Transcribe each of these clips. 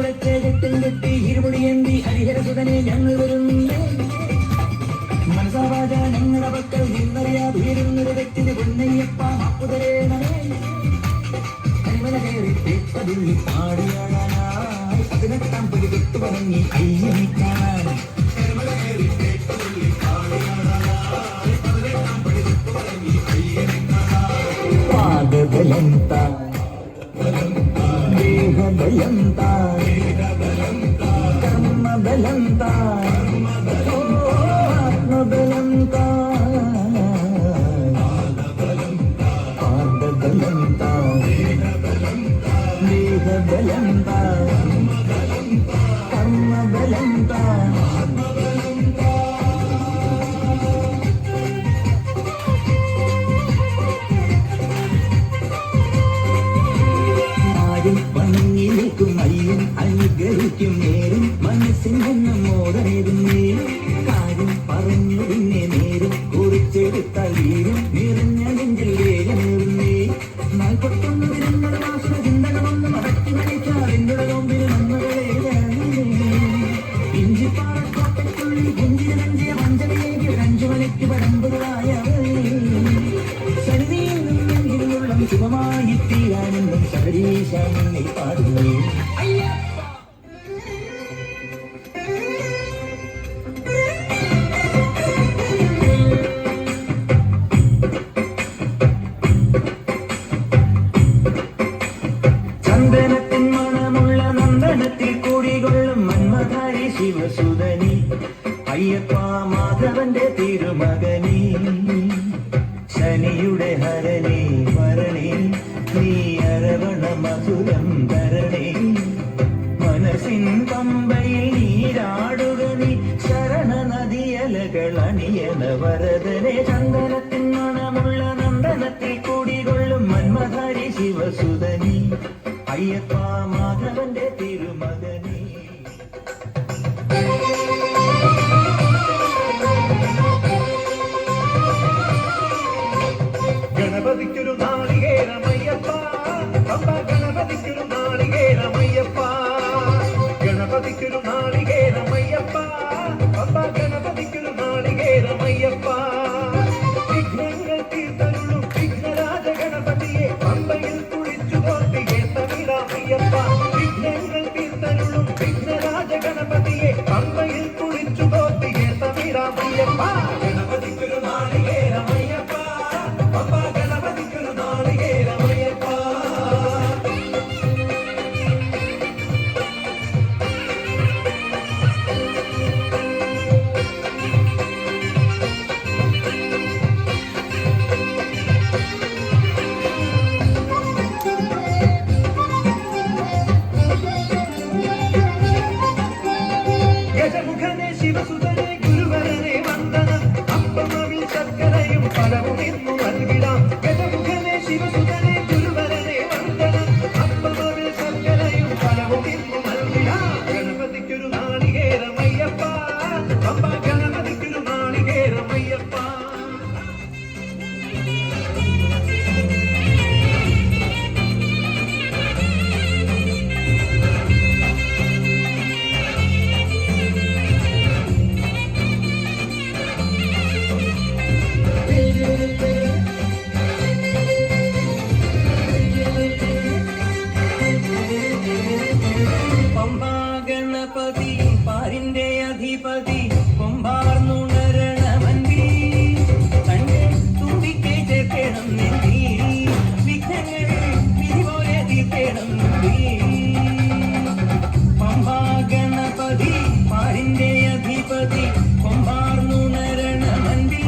കെട്ടി ഇരുമുടിയേന്തി ഹരിഹരസുതനെ ഞങ്ങൾ വരുന്നേ മനസാവാച ഞങ്ങളുടെ പക്കൽ നിന്നറിയാതിരുന്നൊരു വ്യക്തിന് പൊന്നയ്യപ്പ മാപ്പുതരേണമേ കരിമല കയറി തേപ്പതില്ലി പാടിയാടാനായി 18 പടി തൊട്ടു പറഞ്ഞി അയ്യനെ കാണാൻ കരിമല കയറി തേപ്പതില്ലി പാടിയാടാനായി 18 പടി തൊട്ടു പറഞ്ഞി അയ്യനെ കാണാൻ പാദബലന്ത ദേഹബലന്ത കർമ്മബലന്ത ആത്മബലന്ത പാദബലന്ത ദേഹബലന്ത കർമ്മബലന്ത വണങ്ങിലേക്കും അയ്യൻ അനുഗ്രഹിക്കും നേരും മനസ്സിൻ എണ്ണം മോദനേരുന്നേ കാര്യം പറഞ്ഞു പിന്നെ നേരും കുറിച്ചെടുത്താൽ വീരും നിറഞ്ഞ നെഞ്ചിൽ വേഗമേറുന്നേ 41 ദിനങ്ങൾ വാസന ചിന്തകളൊന്ന് മടക്കി നയിച്ചാൽ എന്റെ നോമ്പിൽ നന്മകളെ ഇഞ്ചിപ്പാറക്കോട്ടയ്ക്കുള്ളിൽ കുഞ്ചിന് നഞ്ചിയ വഞ്ചനയേക്ക് 5 മണിക്ക് പരമ്പരായവൾ ശരീരം ശുഭമായി തീരാനന്ദം ശബരീശാനെ പാടുന്നു ചന്ദനത്തിൻ മണമുള്ള നന്ദനത്തിൽ കൂടികൊള്ളും മന്മധാരി ശിവസുതനി അയ്യപ്പ മാധവന്റെ തിരുമകനി ശനിയുടെ ഹരണി മരണി നീ അരവണ മധുരം ധരണി മനസ്സിൻ പമ്പയിൽ നീരാടുക നീ ശരണ നദിയലകൾ അണിയന വരദനെ ചന്ദനത്തിൻ മണമുള്ള നന്ദനത്തിൽ കൂടികൊള്ളും മന്മധാരി ശിവസുതനി അയ്യപ്പ മാധവന്റെ തിരുമകനി ഗണപതിക്കൊരു നാളികേരമയ്യപ്പ പമ്പ ഗണപതിക്കൊരു നാളികേരമയ്യപ്പ ഗണപതിക്കൊരു നാളികേരമയ്യപ്പ പമ്പ ഗണപതിക്കൊരു നാളികേരമയ്യപ്പ വിഘ്നങ്ങൾ തീർത്തരുളും വിഘ്നരാജ ഗണപതിയെ പമ്പയിൽ കുളിച്ചു കോർത്തികേത്തമിടാമയ്യപ്പ വിഘ്നങ്ങൾ തീർത്തരുളും വിഘ്നരാജ ഗണപതിയെ പമ്പയിൽ കുളിച്ചു കോർത്തികേത്തമിടാമയ്യപ്പ ഗണപതിക്കൊരു നാളികേരമയ്യപ്പ പമ്പ ഗണപതിക്കൊരു നാളികേരമയ്യപ്പ ഗജമുഖനെ ശിവസുതനെ ഗുരുവരനെ വന്ദനം അപ്പമവിൽ ശർക്കരയും ഫലവും ഇന്നു നൽകിടാം ഗജമുഖനെ ശിവസുതനെ ഗുരുവരനെ വന്ദനം അപ്പമവിൽ ശർക്കരയും ഫലവും ഇന്നു നൽകിടാം ഗണപതിക്കൊരു നാളികേരമയ്യപ്പ പമ്പ ഗണപതിക്കൊരു നാളികേരമയ്യപ്പ പമ്പാ ഗണപതി പാരിന്റെ അധിപതി കൊമ്പാർന്നുണരണമന്തി തന്റെ തുമ്പിക്കൈ ചേർക്കണം നെന്തി വിഘ്നങ്ങൾ വിധി പോലെ തീർക്കണം നന്ദി പമ്പാ ഗണപതി പാരിന്റെ അധിപതി കൊമ്പാർന്നുണരണമന്തി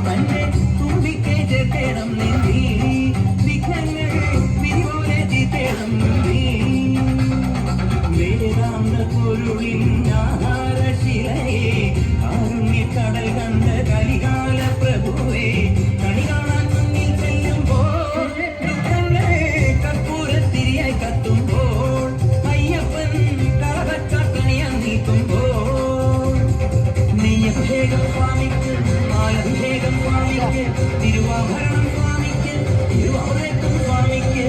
തന്റെ തുമ്പിക്കൈ ചേർക്കണം നെന്തി വിഘ്നങ്ങൾ വിധി പോലെ തീർക്കണം നന്ദി വേദാന്ത പൊരുളിൻ ആഹാരശിലയെ കാരുണ്യക്കടൽ കണ്ട കലികാല പ്രഭുവേ കണി കാണാൻ മുന്നിൽ ചെല്ലുമ്പോൾ ദുഃഖങ്ങളെ കർപ്പൂരത്തിരിയായി കത്തുമ്പോൾ അയ്യപ്പൻ കളവച്ചാട്ടണിയാൻ നീക്കുമ്പോൾ നെയ്യഭിഷേകം സ്വാമിക്ക് പാലഭിഷേകം സ്വാമിക്ക് തിരുവാഭരണം സ്വാമിക്ക് തിരുവാഭരണം സ്വാമിക്ക്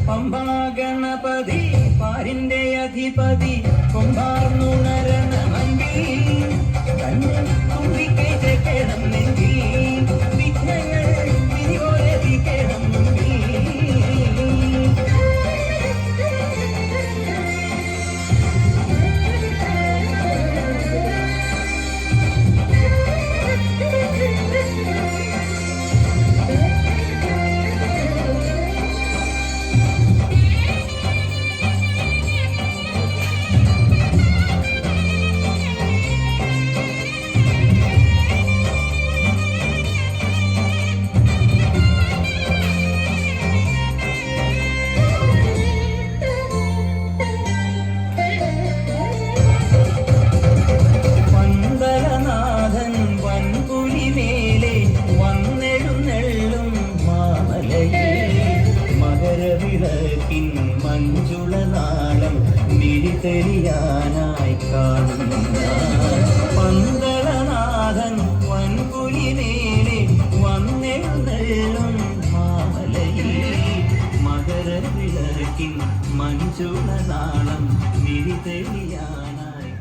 പമ്പാ ഗണപതി പാരിന്റെ അധിപതി കൊമ്പാർന്നുണരണ മൻപിൽ തന്നെ തുമ്പിക്കേണം നെഞ്ചിൽ വിഘ്നങ്ങൾ വിധിയോരതിക്കണം മുമ്പിൽ മഞ്ജുളനാളം മിഴിതെളിയാനായി കാണുന്ന പന്തളനാഥൻ വൻപുലിമേലെ വന്നെഴുന്നള്ളും മാമലയിൽ മകരവിളക്കിൻ മഞ്ജുളനാളം മിഴിതെളിയാനായി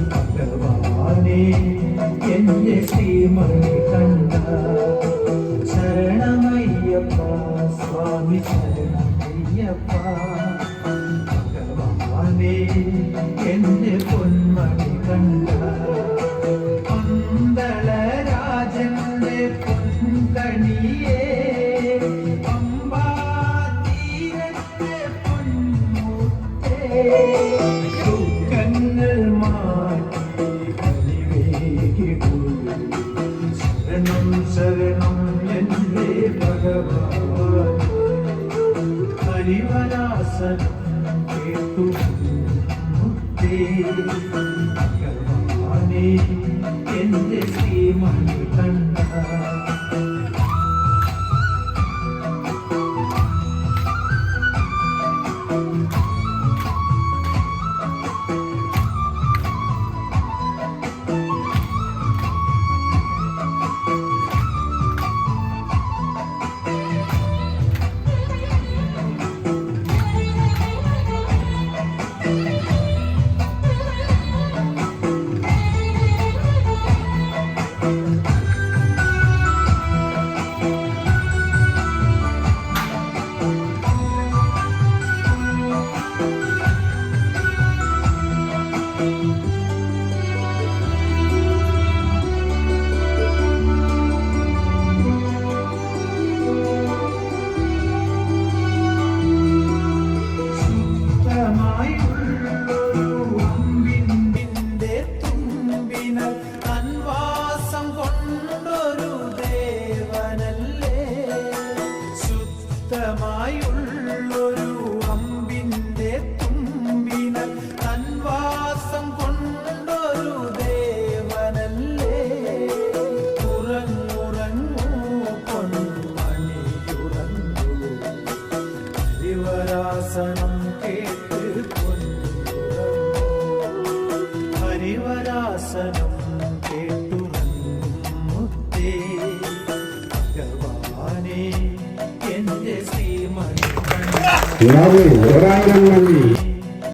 ഭഗവാനെ എന്റെ ശ്രീമണി കണ്ട ശരണമയ്യപ്പ സ്വാമി ശരണമയ്യപ്പ ഭഗവാനെ എന്റെ പൊന്മണി കണ്ട പന്തളരാജന്റെ പൊൻകണിയേ ദുഃഖങ്ങൾ മാറ്റി ബലിവേകിടൂ ശരണം ശരണം എന്റെ ഭഗവാൻ ഹരിവരാസൻ കേട്ടു മുക്തേ ഭഗവാനെ എന്റെ ശ്രീമണി കണ്ട ബ്രാവോ, ഒരായിരം നന്ദി.